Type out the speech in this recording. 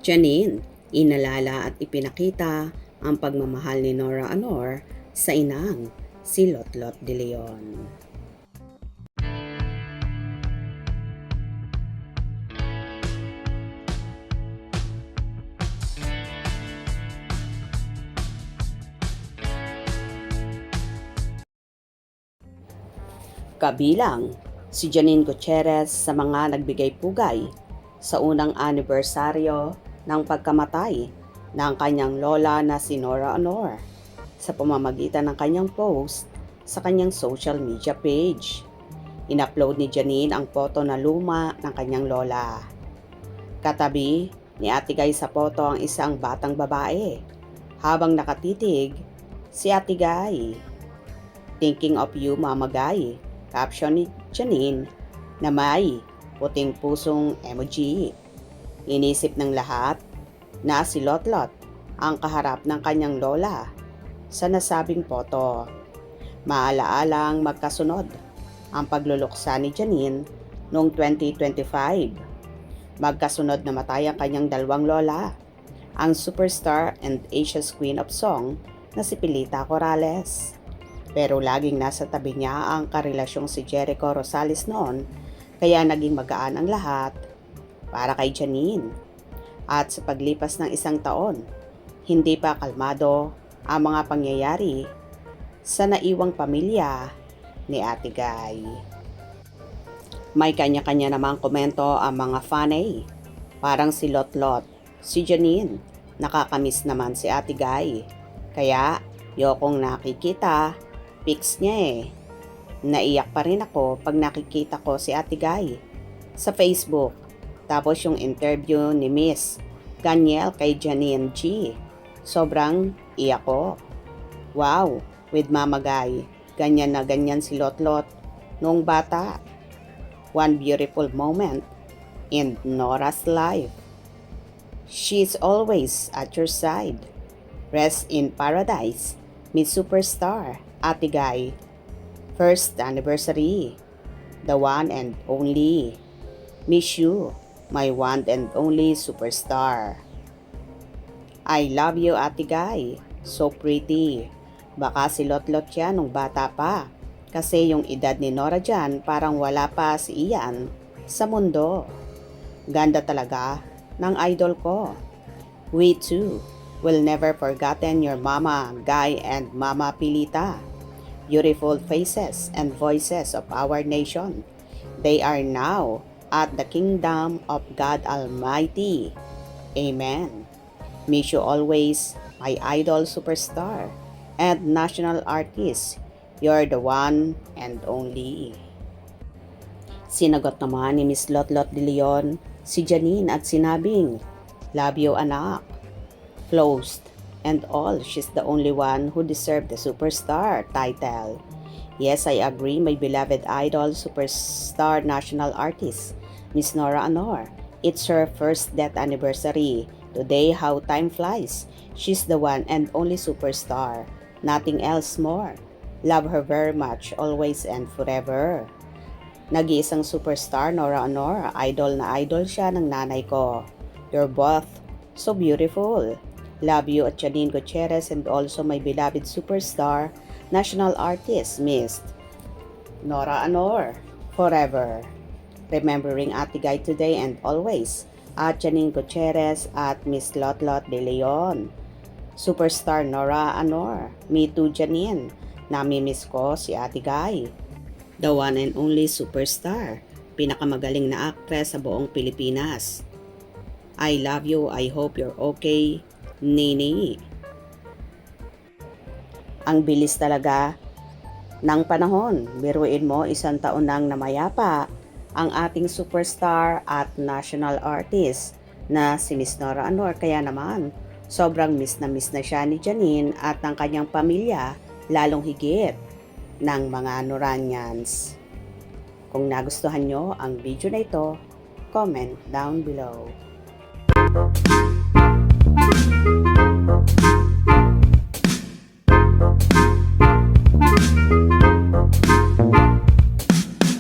Janine, inalala at ipinakita ang pagmamahal ni Nora Aunor sa inang si Lotlot de Leon. Kabilang si Janine Gutierrez sa mga nagbigay pugay sa unang anibersaryo ng pagkamatay ng kanyang lola na si Nora Aunor sa pamamagitan ng kanyang post sa kanyang social media page. In-upload ni Janine ang foto na luma ng kanyang lola. Katabi ni Ate Guy sa foto ang isang batang babae habang nakatitig si Ate Guy. "Thinking of you, Mama Guy," caption ni Janine na may puting pusong emoji. Inisip ng lahat na si Lotlot ang kaharap ng kanyang lola sa nasabing foto. Maaalaalang magkasunod ang pagluluksa ni Janine noong 2025. Magkasunod namatay ang kanyang dalawang lola, ang superstar and Asia's Queen of Song na si Pilita Corrales. Pero laging nasa tabi niya ang karelasyong si Jericho Rosales noon, kaya naging magaan ang lahat para kay Janine. At sa paglipas ng isang taon, hindi pa kalmado ang mga pangyayari sa naiwang pamilya ni Ate Guy. May kanya-kanya namang komento ang mga fanay. Parang si Lotlot, si Janine, nakakamiss naman si Ate Guy. Kaya yokong nakikita pics niya eh. Naiyak pa rin ako pag nakikita ko si Ate Guy sa Facebook. Tapos yung interview ni Miss Ganyel kay Janine G. Sobrang iyak ko. Wow, with Mama Guy, ganyan na ganyan si Lotlot noong bata. One beautiful moment in Nora's life. She's always at your side. Rest in paradise, Miss Superstar Ate Guy. First anniversary. The one and only. Miss you, my one and only superstar. I love you, Ate Guy. So pretty. Baka si Lotlot yan nung bata pa. Kasi yung edad ni Nora dyan, parang wala pa si Ian sa mundo. Ganda talaga ng idol ko. We too will never forgotten your Mama Guy and Mama Pilita. Beautiful faces and voices of our nation. They are now at the kingdom of God Almighty. Amen. Miss you always, my idol superstar and national artist. You're the one and only. Sinagot naman ni Miss Lotlot de Leon si Janine at sinabing, "Love you, anak." Closed and all, she's the only one who deserved the superstar title. Yes, I agree, my beloved idol, superstar national artist, Miss Nora Aunor. It's her first death anniversary. Today, how time flies. She's the one and only superstar. Nothing else more. Love her very much, always and forever. Nag-iisang superstar, Nora Aunor. Idol na idol siya ng nanay ko. You're both so beautiful. Love you at Janine Gutierrez and also my beloved superstar, national artist, Miss Nora Aunor. Forever. Remembering Ate Guy today and always at Janine Gutierrez at Miss Lotlot de Leon. Superstar Nora Aunor. Me too, Janine. Nami-miss ko si Ate Guy. The one and only superstar. Pinakamagaling na actress sa buong Pilipinas. I love you. I hope you're okay, Nini. Ang bilis talaga ng panahon. Biruin mo, isang taon nang namayapa ang ating superstar at national artist na si Miss Nora Aunor. Kaya naman, sobrang miss na siya ni Janine at ng kanyang pamilya, lalong higit ng mga Noranians. Kung nagustuhan nyo ang video na ito, comment down below.